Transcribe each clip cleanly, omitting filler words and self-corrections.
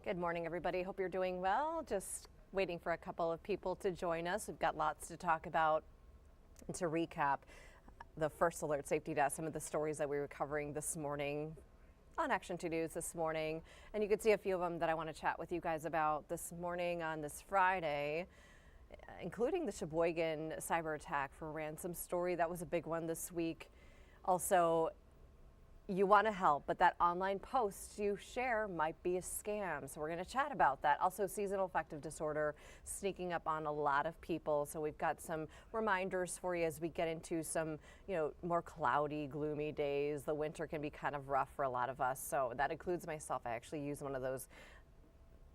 Good morning, everybody. Hope you're doing well. Just waiting for a couple of people to join us. We've got lots to talk about. And to recap, the First Alert Safety Desk, some of the stories that we were covering this morning on Action 2 News this morning. And you can see a few of them that I want to chat with you guys about this morning on this Friday, including the Sheboygan cyber attack for ransom story. That was a big one this week. Also, you want to help, but that online post you share might be a scam. So we're going to chat about that. Also, seasonal affective disorder sneaking up on a lot of people. So we've got some reminders for you as we get into some, more cloudy, gloomy days. The winter can be kind of rough for a lot of us. So that includes myself. I actually use one of those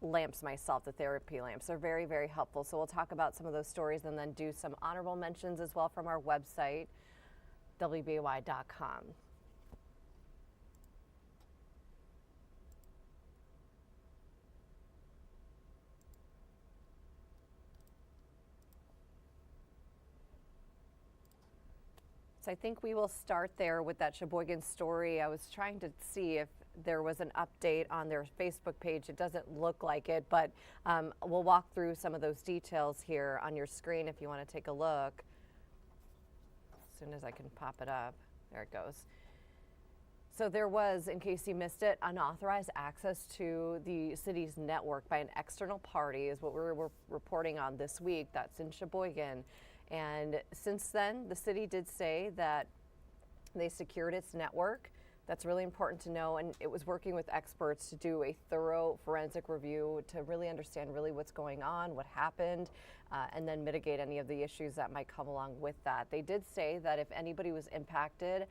lamps myself, the therapy lamps. They're very, very helpful. So we'll talk about some of those stories and then do some honorable mentions as well from our website, WBAY.com. So I think we will start there with that Sheboygan story. I was trying to see if there was an update on their Facebook page. It doesn't look like it, but we'll walk through some of those details here on your screen if you want to take a look. As soon as I can pop it up. There it goes. So there was, in case you missed it, unauthorized access to the city's network by an external party is what we're reporting on this week. That's in Sheboygan. And since then, the city did say that they secured its network. That's really important to know. And it was working with experts to do a thorough forensic review to really understand really what's going on, what happened, and then mitigate any of the issues that might come along with that. They did say that if anybody was impacted,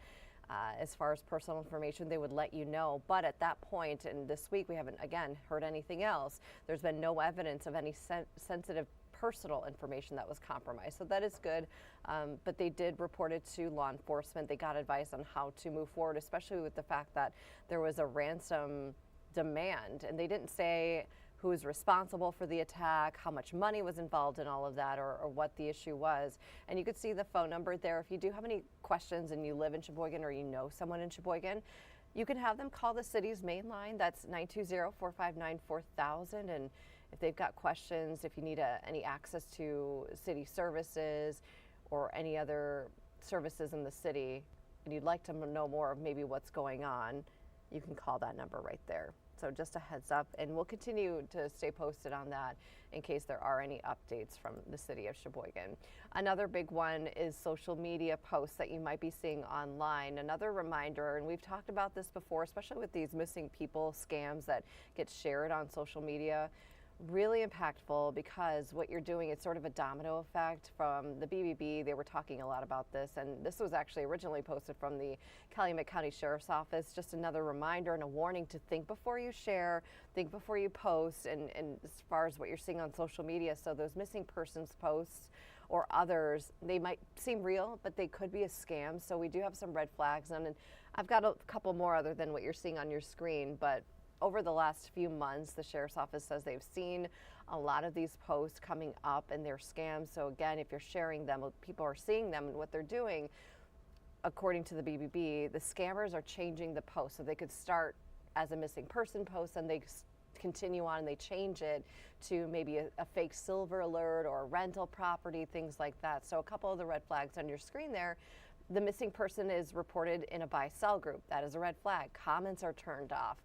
as far as personal information, they would let you know. But at that point, and this week, we haven't, again, heard anything else. There's been no evidence of any sensitive personal information that was compromised. So that is good. But they did report it to law enforcement. They got advice on how to move forward, especially with the fact that there was a ransom demand. And they didn't say who was responsible for the attack, how much money was involved in all of that, or what the issue was. And you could see the phone number there. If you do have any questions and you live in Sheboygan or you know someone in Sheboygan, you can have them call the city's main line. That's 920-459-4000. And if they've got questions, if you need any access to city services or any other services in the city, and you'd like to know more of maybe what's going on, you can call that number right there. So just a heads up, and we'll continue to stay posted on that in case there are any updates from the city of Sheboygan. Another big one is social media posts that you might be seeing online. Another reminder, and we've talked about this before, especially with these missing people scams that get shared on social media. Really impactful because what you're doing is sort of a domino effect from the BBB. They were talking a lot about this, and this was actually originally posted from the Calumet County Sheriff's Office. Just another reminder and a warning to think before you share, think before you post, and as far as what you're seeing on social media. So those missing persons posts or others, they might seem real, but they could be a scam. So we do have some red flags, and I've got a couple more other than what you're seeing on your screen, but over the last few months, the Sheriff's Office says they've seen a lot of these posts coming up and they're scams. So again, if you're sharing them, people are seeing them and what they're doing, according to the BBB, the scammers are changing the post. So they could start as a missing person post and they continue on and they change it to maybe a fake silver alert or a rental property, things like that. So a couple of the red flags on your screen there. The missing person is reported in a buy-sell group. That is a red flag. Comments are turned off.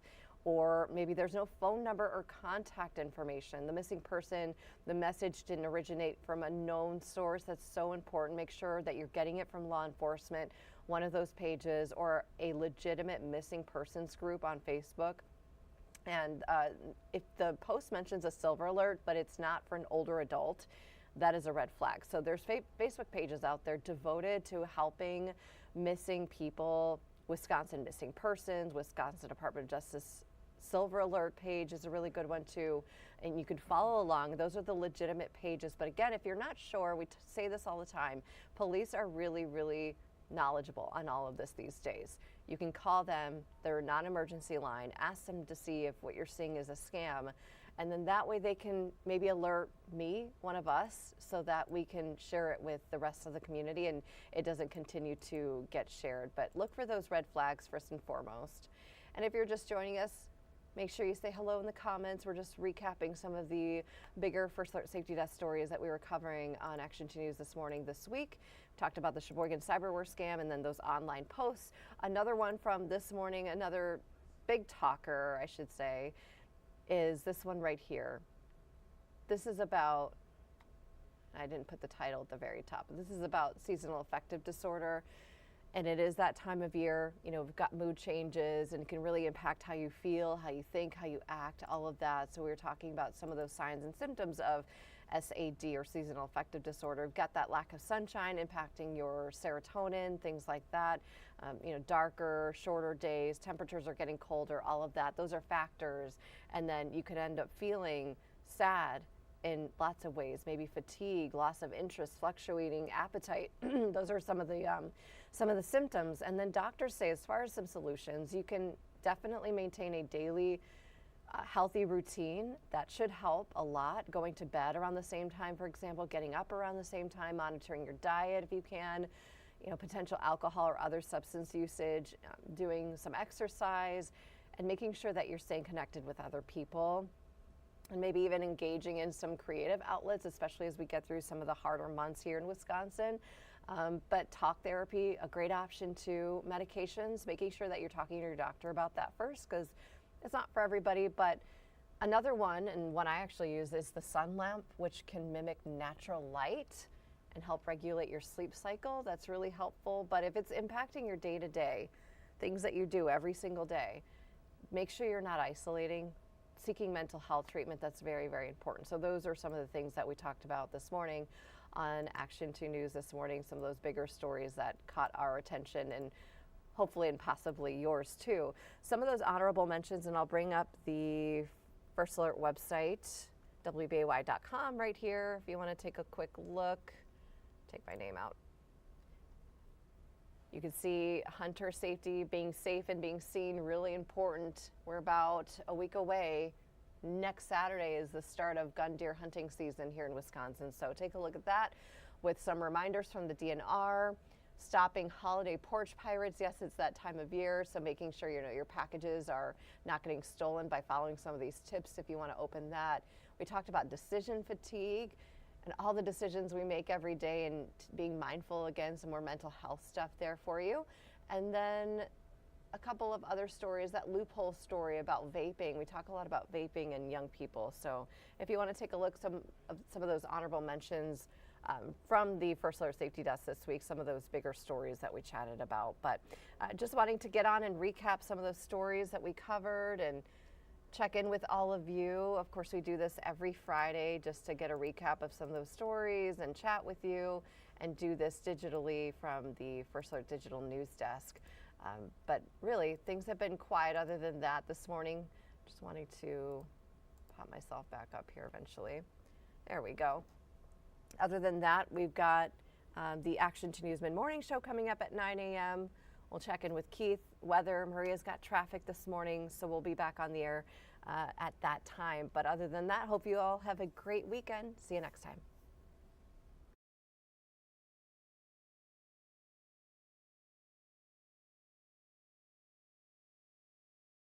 Or maybe there's no phone number or contact information. The missing person, the message didn't originate from a known source. That's so important. Make sure that you're getting it from law enforcement, one of those pages, or a legitimate missing persons group on Facebook. And if the post mentions a silver alert, but it's not for an older adult, that is a red flag. So there's Facebook pages out there devoted to helping missing people. Wisconsin Missing Persons, Wisconsin Department of Justice Silver Alert page is a really good one too, and you can follow along. Those are the legitimate pages. But again, if you're not sure, we say this all the time, police are really, really knowledgeable on all of this these days. You can call them, their non-emergency line, ask them to see if what you're seeing is a scam, and then that way they can maybe alert me, one of us, so that we can share it with the rest of the community and it doesn't continue to get shared. But look for those red flags first and foremost. And if you're just joining us, Make sure you say hello in the comments. We're just recapping some of the bigger First Alert Safety Desk stories that we were covering on Action 2 News this morning, this week. We talked about the Sheboygan cyberware scam and then those online posts. Another one from this morning, another big talker, I should say, is this one right here. This is about, I didn't put the title at the very top, but this is about seasonal affective disorder. And it is that time of year, you know, we've got mood changes and it can really impact how you feel, how you think, how you act, all of that. So we were talking about some of those signs and symptoms of SAD or seasonal affective disorder. We've got that lack of sunshine impacting your serotonin, things like that. You know, darker, shorter days, temperatures are getting colder, all of that. Those are factors. And then you could end up feeling sad in lots of ways, maybe fatigue, loss of interest, fluctuating appetite. Those are some of the symptoms. And then doctors say, as far as some solutions, you can definitely maintain a daily healthy routine. That should help a lot. Going to bed around the same time, for example, getting up around the same time, monitoring your diet if you can, you know, potential alcohol or other substance usage, doing some exercise, and making sure that you're staying connected with other people. And maybe even engaging in some creative outlets, especially as we get through some of the harder months here in Wisconsin. But talk therapy, a great option too. Medications, making sure that you're talking to your doctor about that first, because it's not for everybody. But another one, and one I actually use, is the sun lamp, which can mimic natural light and help regulate your sleep cycle. That's really helpful. But if it's impacting your day-to-day, things that you do every single day, make sure you're not isolating. Seeking mental health treatment, that's very, very important. So those are some of the things that we talked about this morning on Action 2 News this morning, some of those bigger stories that caught our attention and hopefully and possibly yours too. Some of those honorable mentions, and I'll bring up the First Alert website, WBAY.com right here if you want to take a quick look. Take my name out. You can see hunter safety, being safe and being seen, really important. We're about a week away. Next Saturday is the start of gun deer hunting season here in Wisconsin. So take a look at that with some reminders from the DNR. Stopping holiday porch pirates. Yes, it's that time of year, so making sure you know your packages are not getting stolen by following some of these tips if you want to open that. We talked about decision fatigue and all the decisions we make every day, and being mindful, again, some more mental health stuff there for you. And then a couple of other stories, that loophole story about vaping. We talk a lot about vaping and young people. So if you want to take a look some of those honorable mentions from the First Alert Safety Desk this week, some of those bigger stories that we chatted about. But just wanting to get on and recap some of those stories that we covered and check in with all of you. Of course, we do this every Friday just to get a recap of some of those stories and chat with you, and do this digitally from the First Alert Digital News Desk. But really, things have been quiet other than that this morning. Just wanting to pop myself back up here eventually. There we go. Other than that, we've got the Action 2 News Mid-Morning Show coming up at 9 a.m. We'll check in with Keith. Weather, Maria's got traffic this morning, so we'll be back on the air at that time. But other than that, hope you all have a great weekend. See you next time.